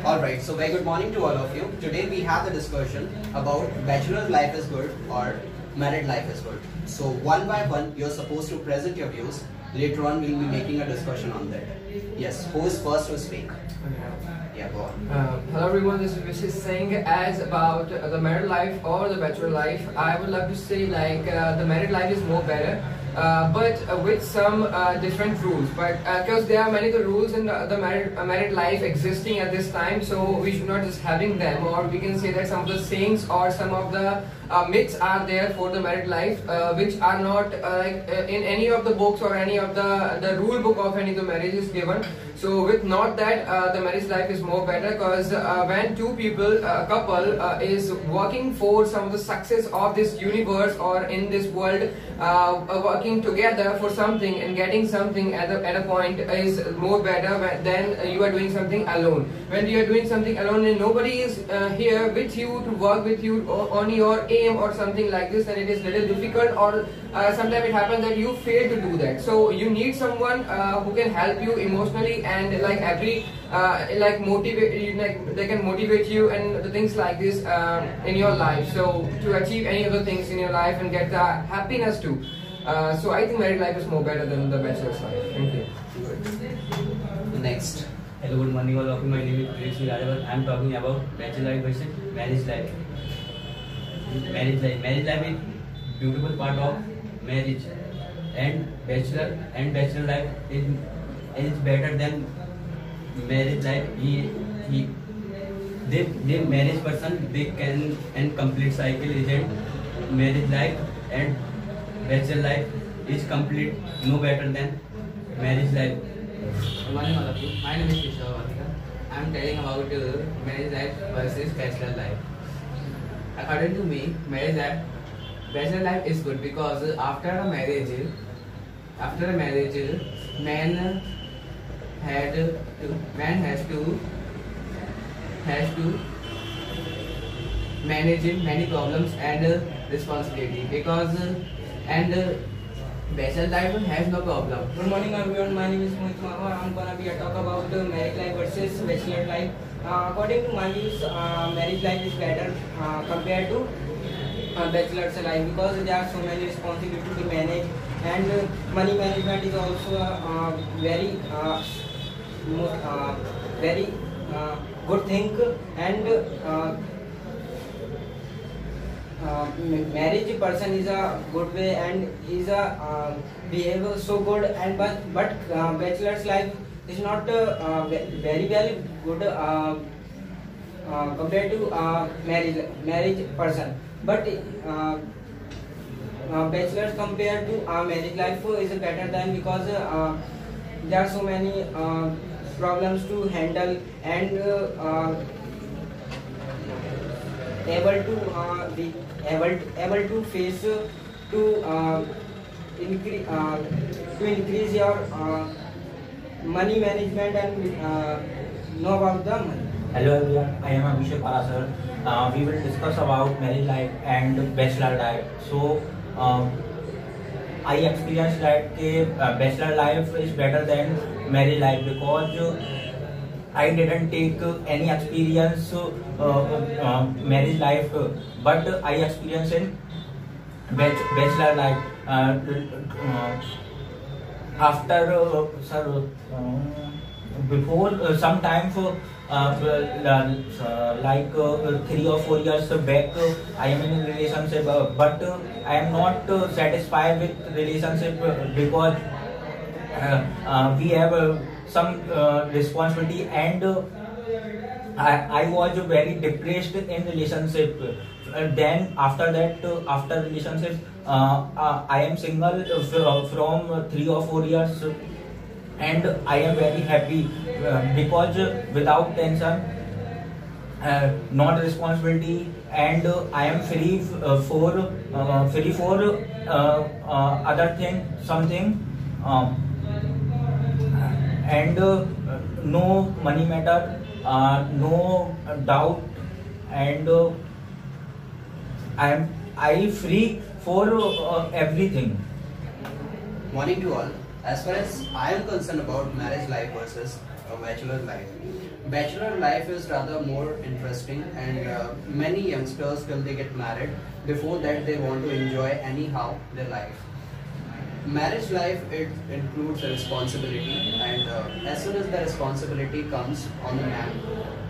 Alright, so very good morning to all of you. Today we have the discussion about bachelor life is good or married life is good. So one by one you're supposed to present your views. Later on we'll be making a discussion on that. Yes, who is first to speak? Yeah, go on. Hello everyone, this is Vishis saying as about the married life or the bachelor life. I would love to say the married life is more better. But with some different rules, but because there are many the rules in the married life existing at this time, so we should not just having them, or we can say that some of the sayings or some of the myths are there for the married life, which are not in any of the books or any of the rule book of any of the marriage is given. So with not that, the marriage life is more better, because when two people, a couple is working for some of the success of this universe or in this world, working together for something and getting something at a point is more better than you are doing something alone. When you are doing something alone and nobody is here with you to work with you on your aim or something like this, then it is little difficult, or sometimes it happens that you fail to do that. So you need someone who can help you emotionally and motivate, they can motivate you and the things like this in your life, so to achieve any other things in your life and get the happiness too. So I think married life is more better than the bachelor's life. Thank you. Good. Next. Hello, good morning all of you. My name is Priyesh Rajawat. I am talking about bachelor life versus marriage life. Marriage life is beautiful part of marriage, and bachelor life is better than marriage life. The marriage person, they can and complete cycle isn't marriage life, and bachelor life is complete no better than marriage life. Good morning all of you. My name is Kishore Vatika. I am telling about marriage life versus bachelor life. According to me, bachelor life is good, because after a marriage, man has to manage many problems and responsibility, because bachelor life has no problem. Good morning everyone, my name is Mohit Mahar. I am gonna be talk about married life versus bachelor life. According to my views, marriage life is better compared to bachelor's life, because there are so many responsibilities to manage, and money management is also very good thing, and marriage person is a good way and is a behave so good, and but bachelor's life is not very good compared to marriage person, but bachelor's compared to marriage life is better than, because there are so many problems to handle, and able to face to increase your money management and know about the money. Hello everyone, I am Abhishek Parasar. We will discuss about marriage life and bachelor life. So I experienced that bachelor life is better than marriage life, because I didn't take any experience marriage life, but I experienced in bachelor life. After before some time, like 3 or 4 years back, I am in a relationship, but I am not satisfied with relationship, because we have some responsibility, and I was very depressed in relationship. Then after that, after relationship, I am single from 3 or 4 years, and I am very happy, because without tension, not responsibility, and I am free for other thing, something, and no money matter, no doubt, and I free for everything. Morning to all. As far as I am concerned about marriage life versus a bachelor life, bachelor life is rather more interesting, and many youngsters till they get married, before that they want to enjoy anyhow their life. Marriage life, it includes a responsibility, and as soon as the responsibility comes on the man,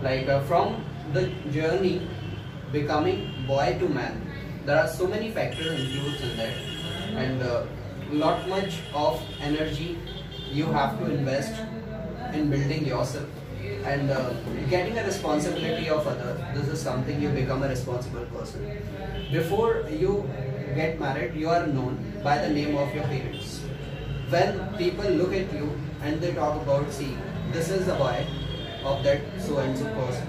like from the journey becoming boy to man, there are so many factors included in that, and not much of energy you have to invest in building yourself, and getting a responsibility of others. This is something you become a responsible person. Before you get married, you are known by the name of your parents. When people look at you and they talk about, see, this is the boy of that so and so person.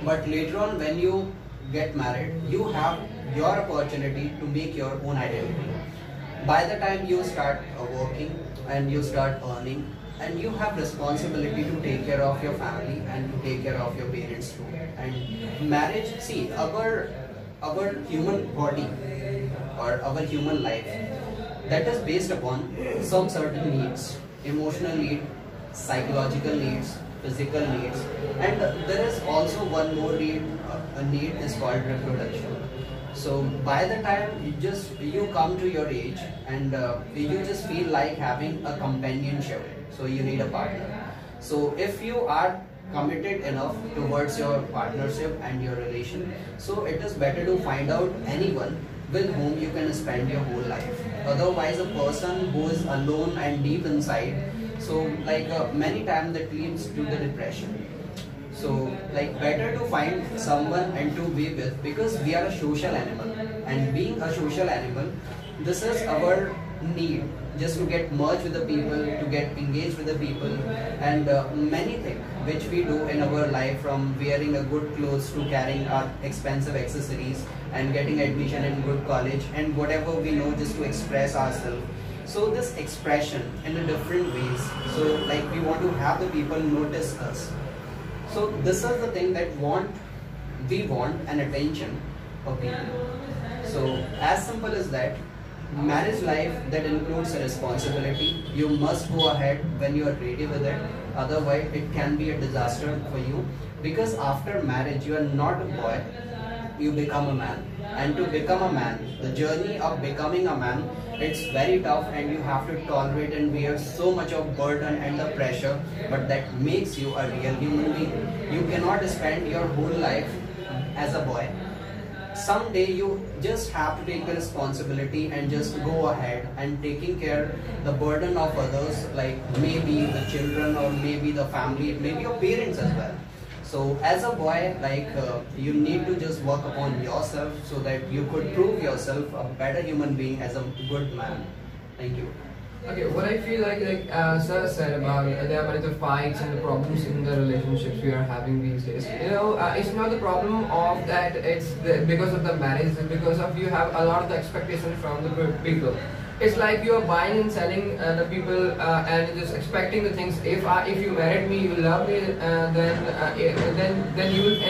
But later on, when you get married, you have your opportunity to make your own identity. By the time you start working and you start earning, and you have responsibility to take care of your family and to take care of your parents too. And marriage, see, our human body or our human life, that is based upon some certain needs: emotional need, psychological needs, physical needs, and there is also one more need. A need is called reproduction. So by the time you come to your age, and you just feel like having a companionship, so you need a partner. So if you are committed enough towards your partnership and your relation, so it is better to find out anyone with whom you can spend your whole life. Otherwise, a person who is alone and deep inside, so like many times that leads to the depression. So like better to find someone and to be with, because we are a social animal, and being a social animal, this is our need, just to get merged with the people, to get engaged with the people, and many things which we do in our life, from wearing a good clothes to carrying our expensive accessories and getting admission in good college, and whatever we know, just to express ourselves. So this expression in a different ways, so like we want to have the people notice us. So this is the thing that we want an attention of people. So as simple as that. Marriage life, that includes a responsibility. You must go ahead when you are ready with it. Otherwise, it can be a disaster for you, because after marriage, you are not a boy, you become a man. And to become a man, the journey of becoming a man, it's very tough, and you have to tolerate and bear so much of burden and the pressure, but that makes you a real human being. You cannot spend your whole life as a boy. Someday you just have to take the responsibility and just go ahead and taking care the burden of others, like maybe the children or maybe the family, maybe your parents as well. So as a boy, like you need to just work upon yourself so that you could prove yourself a better human being as a good man. Thank you. Okay, what I feel like Sir said about there are many the fights and the problems in the relationships we are having these days. You know, it's not the problem of that it's because of the marriage, it's because of you have a lot of the expectations from the people. It's like you are buying and selling the people and just expecting the things. If you married me, you love me, then you will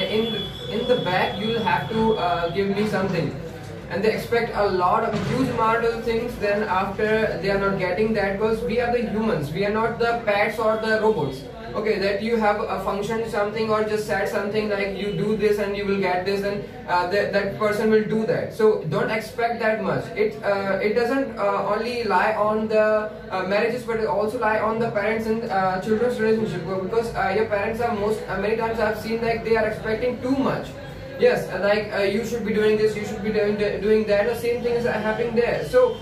in the back you will have to give me something. And they expect a lot of huge amount of things, then after they are not getting that, because we are the humans, we are not the pets or the robots. Okay, that you have a function something or just said something like you do this and you will get this, and that person will do that. So don't expect that much. It doesn't only lie on the marriages, but it also lie on the parents and children's relationship, because your parents are many times I've seen like they are expecting too much. Yes, like you should be doing this, you should be doing that. The same thing is happening there. So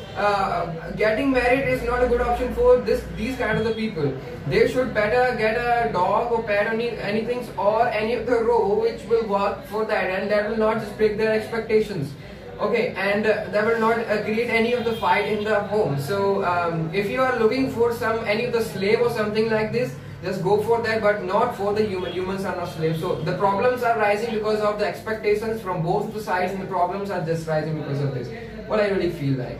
getting married is not a good option for these kind of the people. They should better get a dog or pet or anything or any of the row which will work for that, and that will not just break their expectations. Okay, and that will not create any of the fight in the home. So if you are looking for any of the slave or something like this, just go for that, but not for the human. Humans are not slaves. So the problems are rising because of the expectations from both the sides, and the problems are just rising because of this. What I really feel like.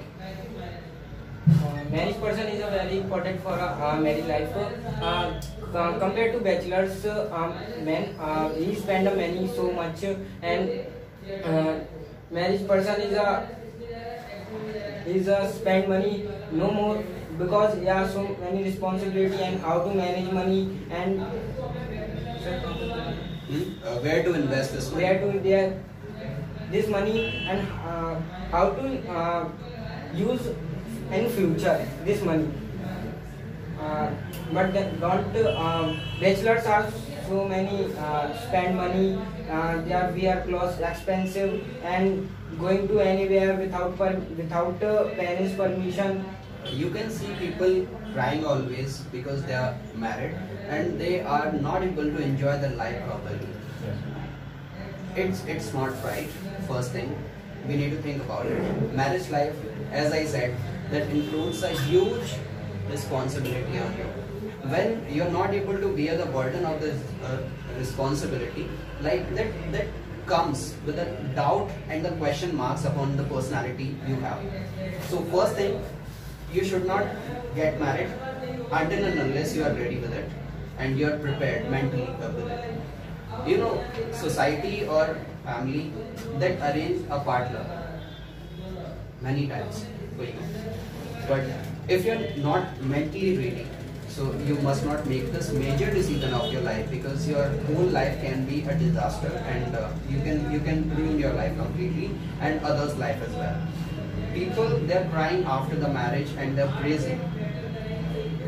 Marriage person is a very important for a married life. Compared to bachelors, men, we spend money so much, and marriage person is a spend money no more, because there are so many responsibility and how to manage money, and Where to invest this money? where to their this money and how to use in future this money. But don't bachelors are so many spend money. We are clothes expensive and going to anywhere without parents' permission. You can see people crying always because they are married and they are not able to enjoy their life properly. It's not right. First thing, we need to think about it. Marriage life, as I said, that includes a huge responsibility on you. When you're not able to bear the burden of this responsibility, like that comes with a doubt and the question marks upon the personality you have. So first thing, you should not get married until and unless you are ready with it and you are prepared mentally with it. You know, society or family that arrange a partner many times for you. But if you're not mentally ready, so you must not make this major decision of your life, because your whole life can be a disaster and you can ruin your life completely and others' life as well. People, they're crying after the marriage and they're praising.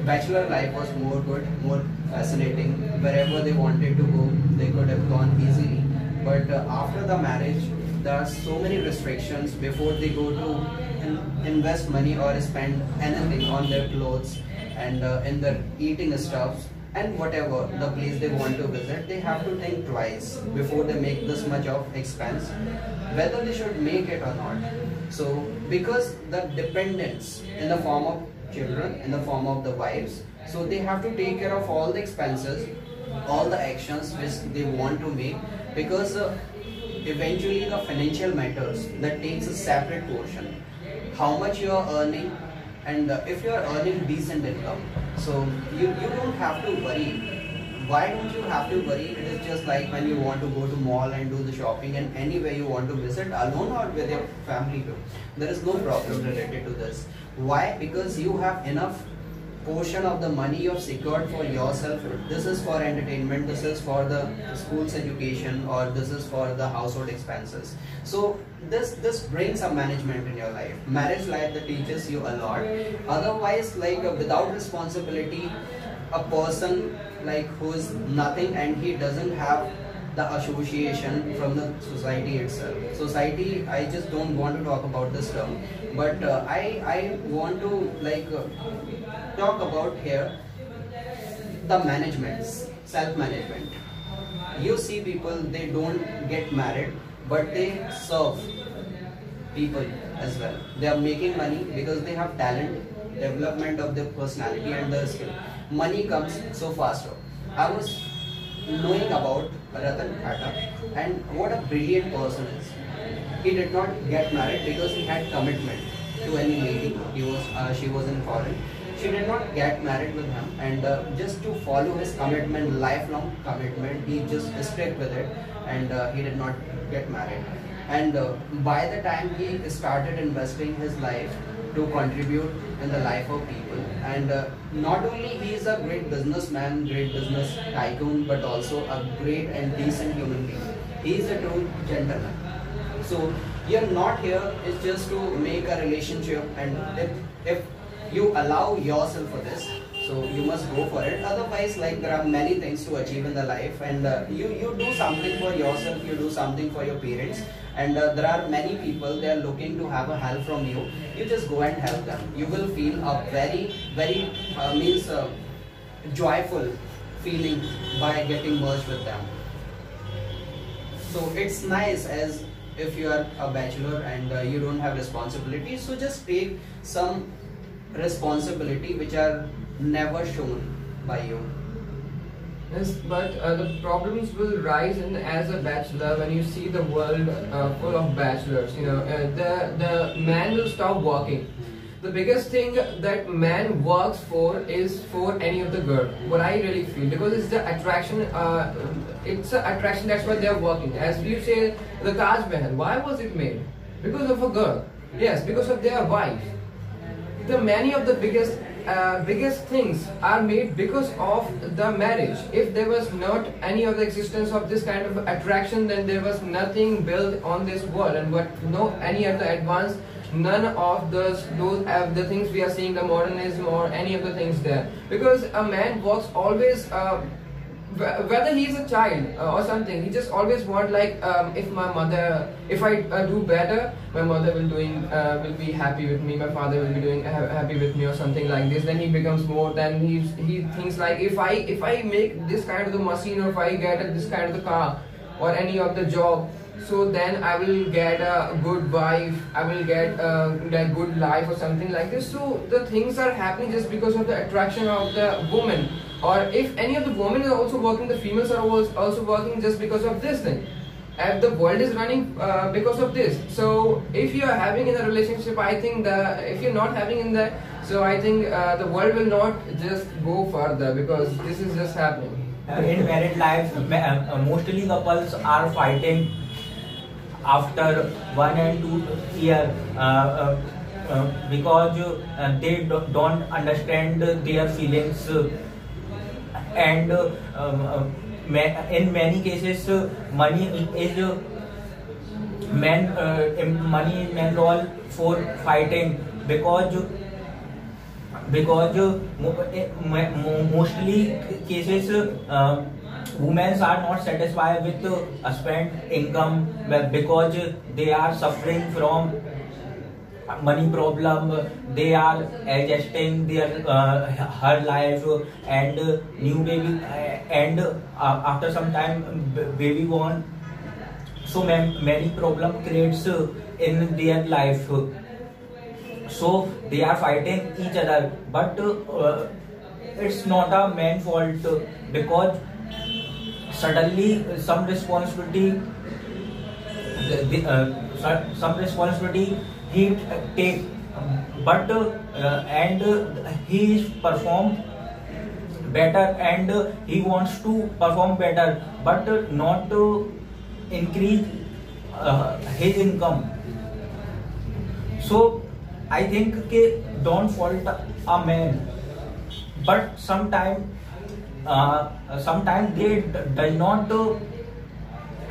Bachelor life was more good, more fascinating. Wherever they wanted to go, they could have gone easily. But after the marriage, there are so many restrictions before they go to invest money or spend anything on their clothes and in their eating stuffs and whatever the place they want to visit. They have to think twice before they make this much of expense, whether they should make it or not. So because the dependence in the form of children, in the form of the wives, so they have to take care of all the expenses, all the actions which they want to make, because eventually the financial matters, that takes a separate portion. How much you are earning, and if you are earning decent income, so you don't have to worry. Why don't you have to worry? It is just like when you want to go to mall and do the shopping and anywhere you want to visit alone or with your family too. There is no problem related to this. Why? Because you have enough portion of the money you have secured for yourself. This is for entertainment, this is for the school's education, or this is for the household expenses. So this brings a management in your life. Marriage life that teaches you a lot. Otherwise, like without responsibility, a person like who is nothing and he doesn't have the association from the society itself. Society, I just don't want to talk about this term, but I want to like talk about here the managements, self-management. You see people, they don't get married, but they serve people as well. They are making money because they have talent, development of their personality and their skill. Money comes so faster. I was knowing about Ratan Tata and what a brilliant person is. He did not get married because he had commitment to any lady. She was in foreign. She did not get married with him, and just to follow his commitment, lifelong commitment, he just stuck with it, and he did not get married. And by the time he started investing his life to contribute in the life of people, and not only he is a great businessman, great business tycoon, but also a great and decent human being. He is a true gentleman. So you're not here is just to make a relationship, and if you allow yourself for this, so you must go for it. Otherwise, like there are many things to achieve in the life, and you do something for yourself, you do something for your parents, and there are many people, they are looking to have a help from you. You just go and help them. You will feel a very joyful feeling by getting merged with them. So it's nice, as if you are a bachelor and you don't have responsibilities, so just take some responsibility which are never shown by you. Yes, but the problems will rise in as a bachelor when you see the world full of bachelors. You know, the man will stop working. The biggest thing that man works for is for any of the girl. What I really feel, because it's the attraction. It's an attraction. That's why they're working. As you say, the Taj Mahal. Why was it made? Because of a girl. Yes, because of their wife. The many of the biggest biggest things are made because of the marriage. If there was not any of the existence of this kind of attraction, then there was nothing built on this world, and what no any of the advanced, none of those the things we are seeing, the modernism or any of the things there. Because a man works always. Whether he is a child or something, he just always want like if I do better, my mother will be happy with me, my father will be doing happy with me or something like this. Then he becomes more. Then he thinks like if I make this kind of the machine, or if I get this kind of the car or any of the job, so then I will get a good wife, I will get a good life or something like this. So the things are happening just because of the attraction of the woman. Or if any of the women are also working, the females are also working just because of this thing. And the world is running because of this. So if you are having in a relationship, I think if you're not having in that, so I think the world will not just go further, because this is just happening. In married life, mostly couples are fighting after 1 and 2 years because they don't understand their feelings, and in many cases money is main role for fighting, because mostly cases women are not satisfied with husband income, because they are suffering from money problem. They are adjusting their her life and new baby, and after some time baby born, so many problem creates in their life. So they are fighting each other, but it's not a man's fault, because suddenly some responsibility he take, but and he perform better, and he wants to perform better, but not to increase his income. So I think don't fault a man, but sometimes they does not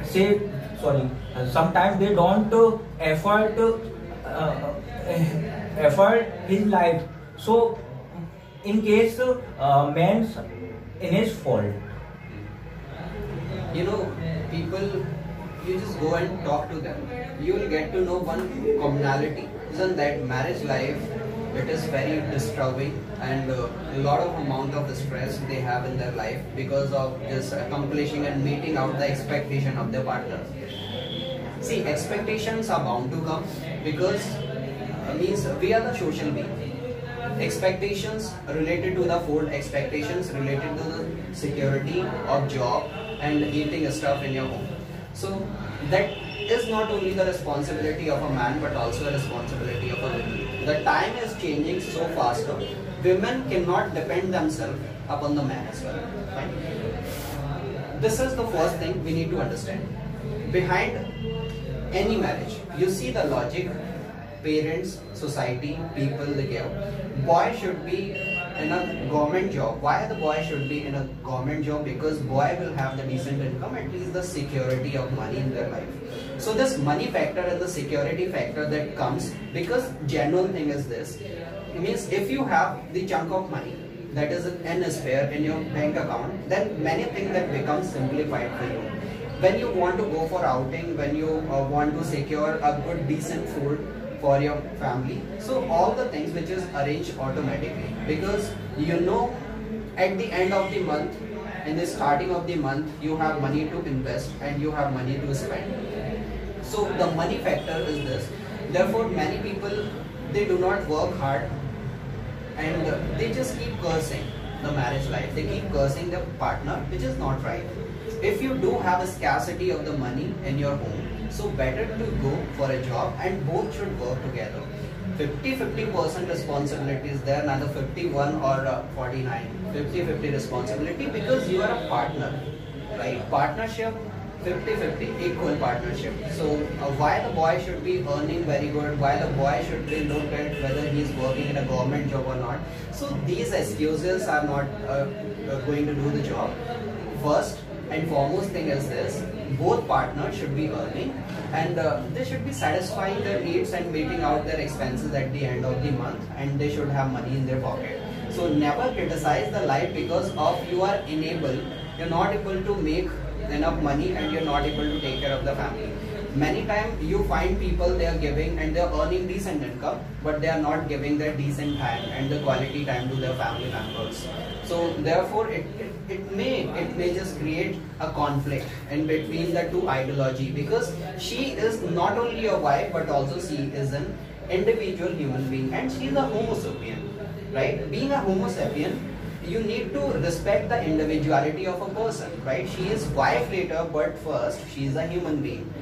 say sorry. Sometimes they don't effort his life. So in case man's in his fault. You know, people, you just go and talk to them, you will get to know one commonality. Isn't that marriage life, it is very disturbing, and a lot of amount of stress they have in their life because of just accomplishing and meeting out the expectation of their partner. See, expectations are bound to come, because means we are the social being. Expectations related to the food, expectations related to the security of job and eating stuff in your home. So that is not only the responsibility of a man, but also a responsibility of a woman. The time is changing so fast. Women cannot depend themselves upon the man as well. Fine? This is the first thing we need to understand. Behind any marriage, you see the logic. Parents, society, people, they give. Boy should be in a government job. Why the boy should be in a government job? Because boy will have the decent income, at least the security of money in their life. So this money factor and the security factor that comes, because genuine thing is this. It means if you have the chunk of money that is in a spare in your bank account, then many things that become simplified for you. When you want to go for outing, when you want to secure a good decent food for your family, so all the things which is arranged automatically, because you know at the end of the month, in the starting of the month, you have money to invest and you have money to spend. So the money factor is this. Therefore many people, they do not work hard, and they just keep cursing the marriage life. They keep cursing their partner, which is not right. If you do have a scarcity of the money in your home, so better to go for a job, and both should work together. 50% responsibility is there, neither 51 or 49. 50-50 responsibility, because you are a partner, right? Partnership 50-50 equal partnership. So why the boy should be earning very good, why the boy should be looked at whether he is working in a government job or not. So these excuses are not going to do the job. First and foremost thing is this: both partners should be earning, and they should be satisfying their needs and meeting out their expenses at the end of the month, and they should have money in their pocket. So never criticize the life because of you are you're not able to make enough money and you're not able to take care of the family. Many times you find people, they are giving and they are earning decent income, but they are not giving their decent time and the quality time to their family members. So therefore it may just create a conflict in between the two ideology, because she is not only a wife but also she is an individual human being, and she is a homo sapien, right? Being a homo sapien, you need to respect the individuality of a person, right? She is wife later, but first she is a human being.